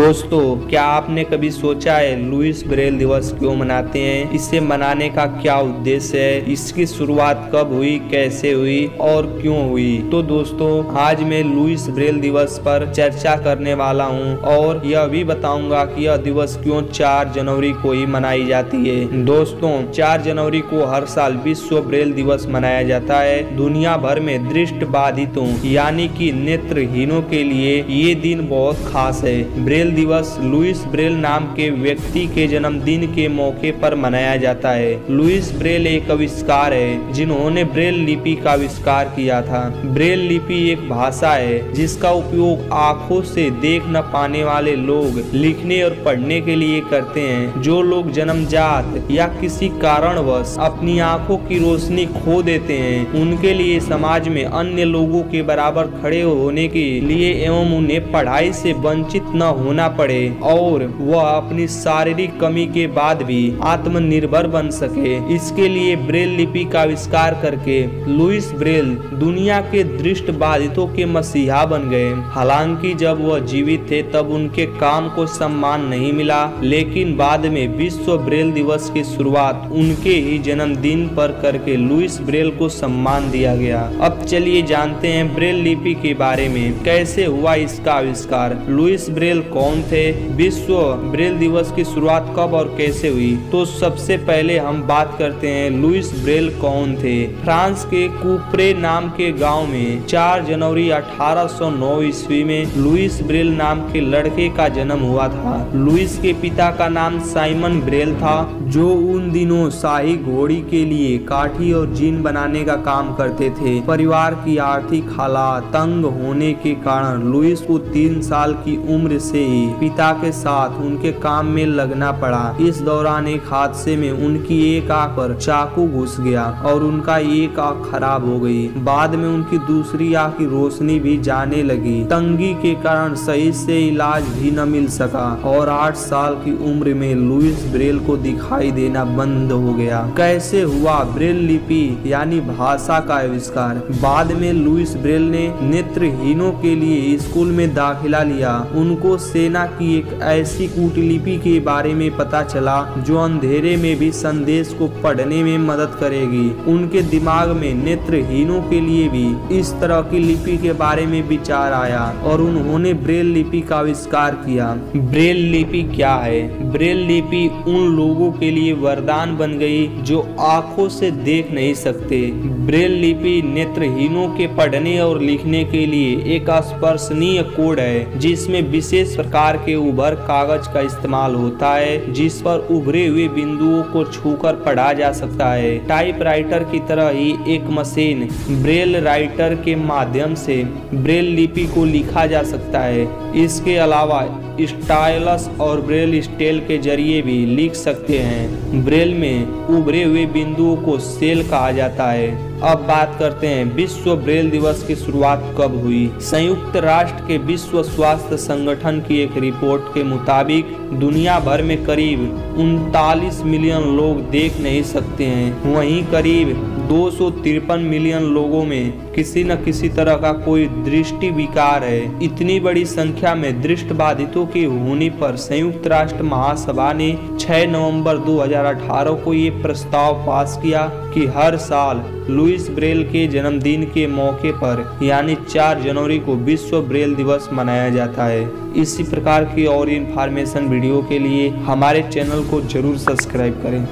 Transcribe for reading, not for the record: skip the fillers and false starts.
दोस्तों, क्या आपने कभी सोचा है लुईस ब्रेल दिवस क्यों मनाते हैं? इसे मनाने का क्या उद्देश्य है? इसकी शुरुआत कब हुई, कैसे हुई और क्यों हुई? तो दोस्तों, आज मैं लुईस ब्रेल दिवस पर चर्चा करने वाला हूं और यह भी बताऊंगा कि यह दिवस क्यों 4 जनवरी को ही मनाई जाती है। दोस्तों, 4 जनवरी को हर साल विश्व ब्रेल दिवस मनाया जाता है। दुनिया भर में दृष्टि बाधितों यानी कि नेत्रहीनों के लिए ये दिन बहुत खास है। ब्रेल दिवस लुईस ब्रेल नाम के व्यक्ति के जन्मदिन के मौके पर मनाया जाता है। लुईस ब्रेल एक आविष्कार है जिन्होंने ब्रेल लिपि का आविष्कार किया था। ब्रेल लिपि एक भाषा है जिसका उपयोग आंखों से देख न पाने वाले लोग लिखने और पढ़ने के लिए करते हैं। जो लोग जन्मजात या किसी कारणवश अपनी आंखों की रोशनी खो देते हैं, उनके लिए समाज में अन्य लोगों के बराबर खड़े होने के लिए एवं उन्हें पढ़ाई से वंचित न होना पड़े और वह अपनी शारीरिक कमी के बाद भी आत्मनिर्भर बन सके, इसके लिए ब्रेल लिपि का आविष्कार करके लुईस ब्रेल दुनिया के दृष्टि बाधितों के मसीहा बन गए। हालांकि जब वह जीवित थे तब उनके काम को सम्मान नहीं मिला, लेकिन बाद में विश्व ब्रेल दिवस की शुरुआत उनके ही जन्मदिन पर करके लुईस ब्रेल को सम्मान दिया गया। अब चलिए जानते हैं ब्रेल लिपि के बारे में, कैसे हुआ इसका आविष्कार। लुईस ब्रेल कौन थे? विश्व ब्रेल दिवस की शुरुआत कब और कैसे हुई? तो सबसे पहले हम बात करते हैं लुईस ब्रेल कौन थे। फ्रांस के कुप्रे नाम के गांव में 4 जनवरी 1809 ईस्वी में लुईस ब्रेल नाम के लड़के का जन्म हुआ था। लुईस के पिता का नाम साइमन ब्रेल था, जो उन दिनों शाही घोड़ी के लिए काठी और जीन बनाने का काम करते थे। परिवार की आर्थिक हालात तंग होने के कारण लुईस को 3 साल की उम्र से ही पिता के साथ उनके काम में लगना पड़ा। इस दौरान एक हादसे में उनकी एक आंख पर चाकू घुस गया और उनका एक आंख खराब हो गई। बाद में उनकी दूसरी आंख की रोशनी भी जाने लगी। तंगी के कारण सही से इलाज भी न मिल सका और 8 साल की उम्र में लुईस ब्रेल को दिखाई देना बंद हो गया। कैसे हुआ ब्रेल लिपि यानी भाषा का आविष्कार? बाद में लुईस ब्रेल ने नेत्रहीनों के लिए स्कूल में दाखिला लिया। उनको सेना की एक ऐसी कूटलिपि के बारे में पता चला जो अंधेरे में भी संदेश को पढ़ने में मदद करेगी। उनके दिमाग में नेत्रहीनों के लिए भी इस तरह की लिपि के बारे में विचार आया और उन्होंने ब्रेल लिपि का आविष्कार किया। ब्रेल लिपि क्या है? ब्रेल लिपि उन लोगों के लिए वरदान बन गई जो आंखों से देख नहीं सकते। ब्रेल लिपि नेत्रहीनों के पढ़ने और लिखने के लिए एक स्पर्शनीय कोड है जिसमें विशेष प्रकार के उभर कागज का इस्तेमाल होता है, जिस पर उभरे हुए बिंदुओं को छूकर पढ़ा जा सकता है। टाइपराइटर की तरह ही एक मशीन ब्रेल राइटर के माध्यम से ब्रेल लिपि को लिखा जा सकता है। इसके अलावा स्टाइलस और ब्रेल स्टेल के जरिए भी लिख सकते हैं। ब्रेल में उभरे हुए बिंदुओं को सेल कहा जाता है। अब बात करते हैं विश्व ब्रेल दिवस की शुरुआत कब हुई। संयुक्त राष्ट्र के विश्व स्वास्थ्य संगठन की एक रिपोर्ट के मुताबिक दुनिया भर में करीब 39 मिलियन लोग देख नहीं सकते हैं। वहीं करीब 253 मिलियन लोगों में किसी न किसी तरह का कोई दृष्टि विकार है। इतनी बड़ी संख्या में दृष्टि बाधितों के होने पर संयुक्त राष्ट्र महासभा ने 6 नवंबर 2018 को ये प्रस्ताव पास किया कि हर साल लुईस ब्रेल के जन्मदिन के मौके पर यानी 4 जनवरी को विश्व ब्रेल दिवस मनाया जाता है। इसी प्रकार की और इन्फॉर्मेशन वीडियो के लिए हमारे चैनल को जरूर सब्सक्राइब करें।